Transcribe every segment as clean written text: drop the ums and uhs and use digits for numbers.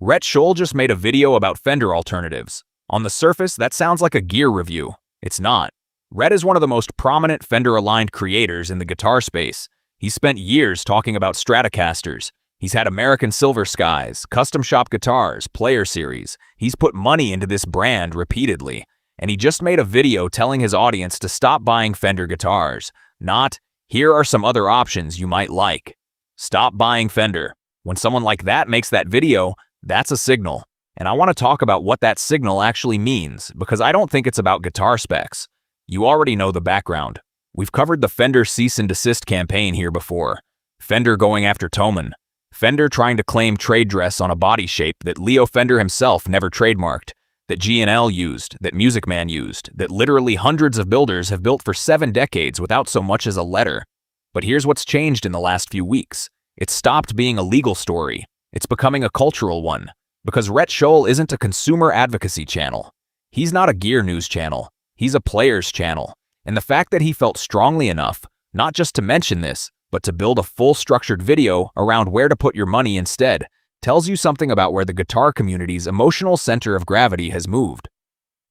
Rhett Shull just made a video about Fender alternatives. On the surface, that sounds like a gear review. It's not. Rhett is one of the most prominent Fender-aligned creators in the guitar space. He's spent years talking about Stratocasters. He's had American Silver Skies, custom shop guitars, player series. He's put money into this brand repeatedly. And he just made a video telling his audience to stop buying Fender guitars. Not, here are some other options you might like. Stop buying Fender. When someone like that makes that video, that's a signal. And I want to talk about what that signal actually means, because I don't think it's about guitar specs. You already know the background. We've covered the Fender cease-and-desist campaign here before. Fender going after Thomann. Fender trying to claim trade dress on a body shape that Leo Fender himself never trademarked, that G&L used, that Music Man used, that literally hundreds of builders have built for 7 decades without so much as a letter. But here's what's changed in the last few weeks. It's stopped being a legal story. It's becoming a cultural one. Because Rhett Shull isn't a consumer advocacy channel. He's not a gear news channel. He's a player's channel. And the fact that he felt strongly enough, not just to mention this, but to build a full structured video around where to put your money instead, tells you something about where the guitar community's emotional center of gravity has moved.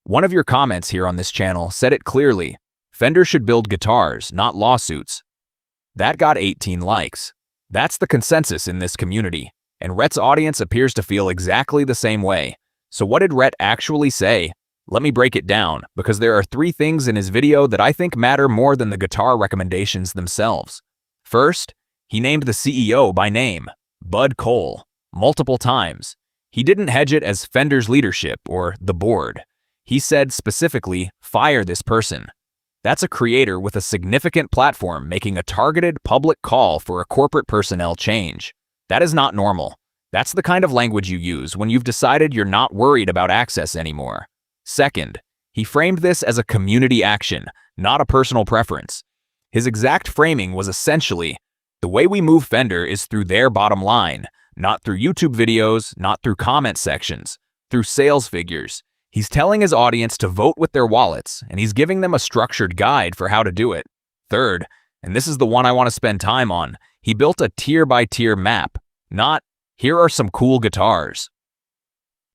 One of your comments here on this channel said it clearly. Fender should build guitars, not lawsuits. That got 18 likes. That's the consensus in this community, and Rhett's audience appears to feel exactly the same way. So what did Rhett actually say? Let me break it down, because there are 3 things in his video that I think matter more than the guitar recommendations themselves. First, he named the CEO by name, Bud Cole, multiple times. He didn't hedge it as Fender's leadership or the board. He said specifically, fire this person. That's a creator with a significant platform making a targeted public call for a corporate personnel change. That is not normal. That's the kind of language you use when you've decided you're not worried about access anymore. Second, he framed this as a community action, not a personal preference. His exact framing was essentially, the way we move Fender is through their bottom line, not through YouTube videos, not through comment sections, through sales figures. He's telling his audience to vote with their wallets, and he's giving them a structured guide for how to do it. Third, and this is the one I want to spend time on, he built a tier-by-tier map, not, here are some cool guitars.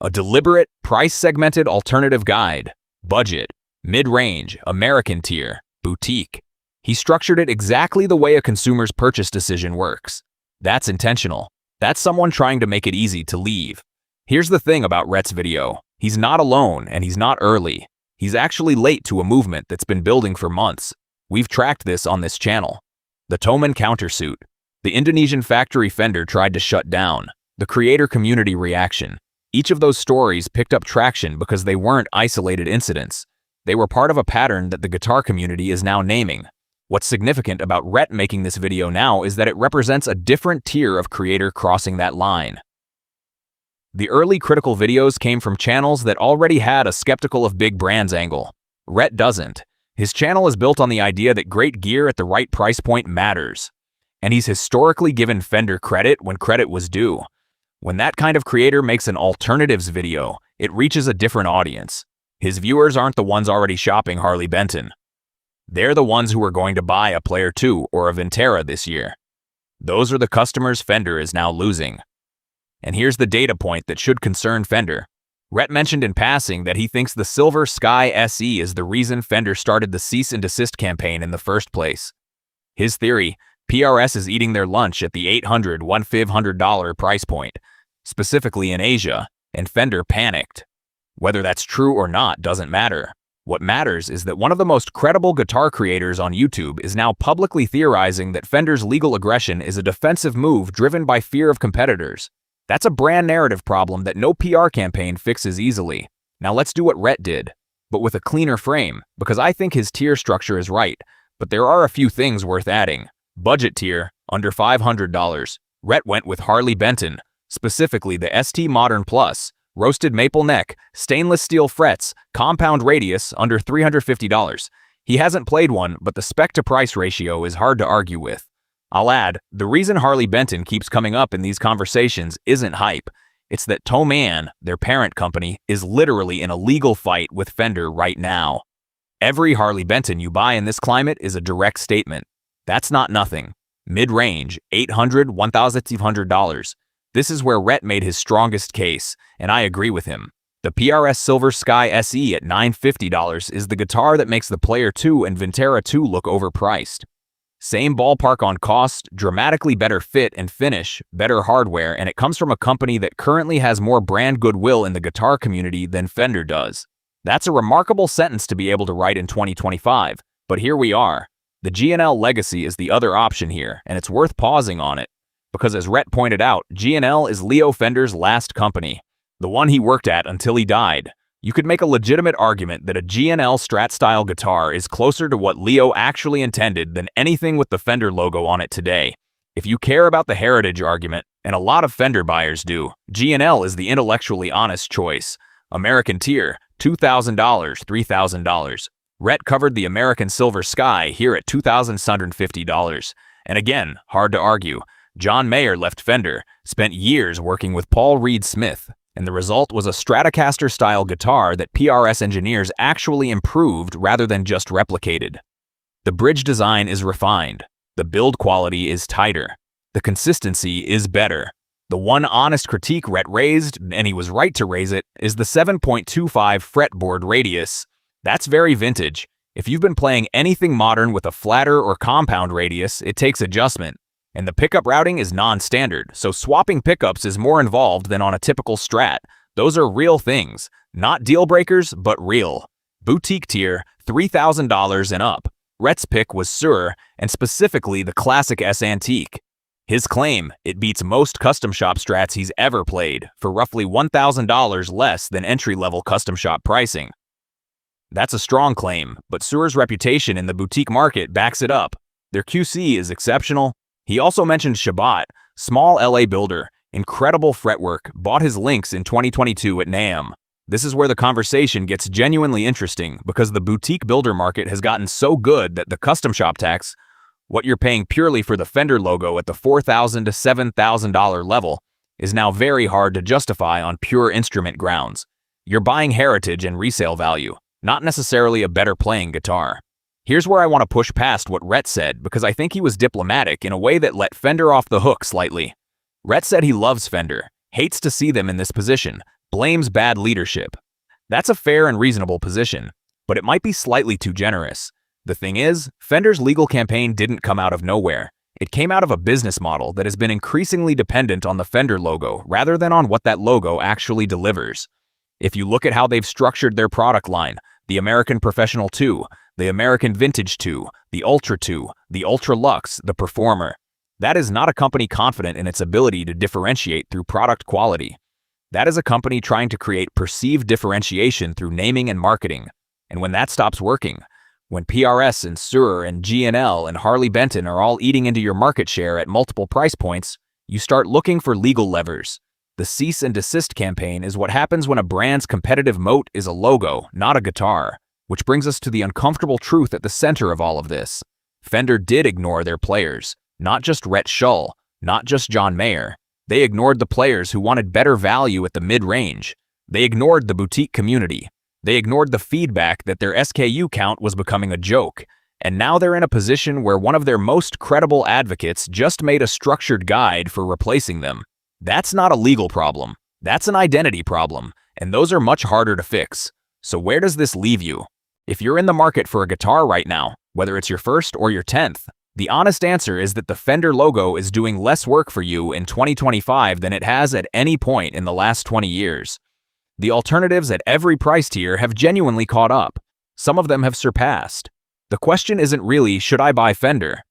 A deliberate, price-segmented alternative guide, budget, mid-range, American tier, boutique. He structured it exactly the way a consumer's purchase decision works. That's intentional. That's someone trying to make it easy to leave. Here's the thing about Rhett's video. He's not alone, and he's not early. He's actually late to a movement that's been building for months. We've tracked this on this channel. The Thomann countersuit. The Indonesian factory Fender tried to shut down. The creator community reaction. Each of those stories picked up traction because they weren't isolated incidents. They were part of a pattern that the guitar community is now naming. What's significant about Rhett making this video now is that it represents a different tier of creator crossing that line. The early critical videos came from channels that already had a skeptical of big brands angle. Rhett doesn't. His channel is built on the idea that great gear at the right price point matters. And he's historically given Fender credit when credit was due. When that kind of creator makes an alternatives video, it reaches a different audience. His viewers aren't the ones already shopping Harley Benton. They're the ones who are going to buy a Player 2 or a Vintera this year. Those are the customers Fender is now losing. And here's the data point that should concern Fender. Rhett mentioned in passing that he thinks the Silver Sky SE is the reason Fender started the cease-and-desist campaign in the first place. His theory, PRS is eating their lunch at the $800–$1,500 price point, specifically in Asia, and Fender panicked. Whether that's true or not doesn't matter. What matters is that one of the most credible guitar creators on YouTube is now publicly theorizing that Fender's legal aggression is a defensive move driven by fear of competitors. That's a brand narrative problem that no PR campaign fixes easily. Now let's do what Rhett did, but with a cleaner frame, because I think his tier structure is right, but there are a few things worth adding. Budget tier, under $500. Rhett went with Harley Benton, specifically the ST Modern Plus, roasted maple neck, stainless steel frets, compound radius, under $350. He hasn't played one, but the spec-to-price ratio is hard to argue with. I'll add, the reason Harley Benton keeps coming up in these conversations isn't hype. It's that Thomann, their parent company, is literally in a legal fight with Fender right now. Every Harley Benton you buy in this climate is a direct statement. That's not nothing. Mid-range, $800–$1,200. This is where Rhett made his strongest case, and I agree with him. The PRS Silver Sky SE at $950 is the guitar that makes the Player 2 and Vintera 2 look overpriced. Same ballpark on cost, dramatically better fit and finish, better hardware, and it comes from a company that currently has more brand goodwill in the guitar community than Fender does. That's a remarkable sentence to be able to write in 2025, but here we are. The G&L legacy is the other option here, and it's worth pausing on it. Because as Rhett pointed out, G&L is Leo Fender's last company, the one he worked at until he died. You could make a legitimate argument that a G&L Strat-style guitar is closer to what Leo actually intended than anything with the Fender logo on it today. If you care about the heritage argument, and a lot of Fender buyers do, G&L is the intellectually honest choice. American tier, $2,000, $3,000. Rhett covered the American Silver Sky here at $2,750. And again, hard to argue. John Mayer left Fender, spent years working with Paul Reed Smith, and the result was a Stratocaster-style guitar that PRS engineers actually improved rather than just replicated. The bridge design is refined. The build quality is tighter. The consistency is better. The one honest critique Rhett raised, and he was right to raise it, is the 7.25 fretboard radius. That's very vintage. If you've been playing anything modern with a flatter or compound radius, it takes adjustment. And the pickup routing is non-standard, so swapping pickups is more involved than on a typical Strat. Those are real things. Not deal breakers, but real. Boutique tier, $3,000 and up. Rhett's pick was Sur, and specifically the Classic S Antique. His claim, it beats most custom shop Strats he's ever played, for roughly $1,000 less than entry-level custom shop pricing. That's a strong claim, but Sur's reputation in the boutique market backs it up. Their QC is exceptional. He also mentioned Shabbat, small LA builder, incredible fretwork, bought his links in 2022 at NAMM. This is where the conversation gets genuinely interesting because the boutique builder market has gotten so good that the custom shop tax, what you're paying purely for the Fender logo at the $4,000 to $7,000 level, is now very hard to justify on pure instrument grounds. You're buying heritage and resale value, not necessarily a better playing guitar. Here's where I want to push past what Rhett said because I think he was diplomatic in a way that let Fender off the hook slightly. Rhett said he loves Fender, hates to see them in this position, blames bad leadership. That's a fair and reasonable position, but it might be slightly too generous. The thing is, Fender's legal campaign didn't come out of nowhere. It came out of a business model that has been increasingly dependent on the Fender logo rather than on what that logo actually delivers. If you look at how they've structured their product line, the American Professional 2, the American Vintage 2, the Ultra 2, the Ultra Luxe, the Performer. That is not a company confident in its ability to differentiate through product quality. That is a company trying to create perceived differentiation through naming and marketing. And when that stops working, when PRS and Sur and G&L and Harley Benton are all eating into your market share at multiple price points, you start looking for legal levers. The cease-and-desist campaign is what happens when a brand's competitive moat is a logo, not a guitar. Which brings us to the uncomfortable truth at the center of all of this. Fender did ignore their players, not just Rhett Shull, not just John Mayer. They ignored the players who wanted better value at the mid-range. They ignored the boutique community. They ignored the feedback that their SKU count was becoming a joke. And now they're in a position where one of their most credible advocates just made a structured guide for replacing them. That's not a legal problem. That's an identity problem, and those are much harder to fix. So where does this leave you? If you're in the market for a guitar right now, whether it's your first or your 10th, the honest answer is that the Fender logo is doing less work for you in 2025 than it has at any point in the last 20 years. The alternatives at every price tier have genuinely caught up. Some of them have surpassed. The question isn't really, should I buy Fender?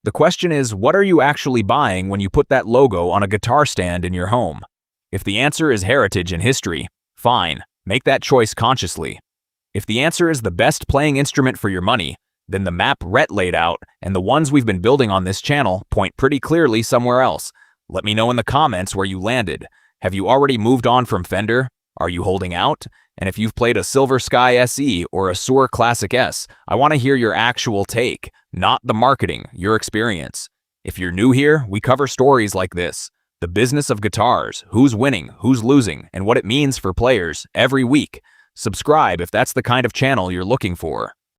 The question is, what are you actually buying when you put that logo on a guitar stand in your home? If the answer is heritage and history, fine, make that choice consciously. If the answer is the best playing instrument for your money, then the map Rhett laid out and the ones we've been building on this channel point pretty clearly somewhere else. Let me know in the comments where you landed. Have you already moved on from Fender? Are you holding out? And if you've played a Silver Sky SE or a Sur Classic S, I want to hear your actual take, not the marketing, your experience. If you're new here, we cover stories like this. The business of guitars, who's winning, who's losing, and what it means for players every week. Subscribe if that's the kind of channel you're looking for.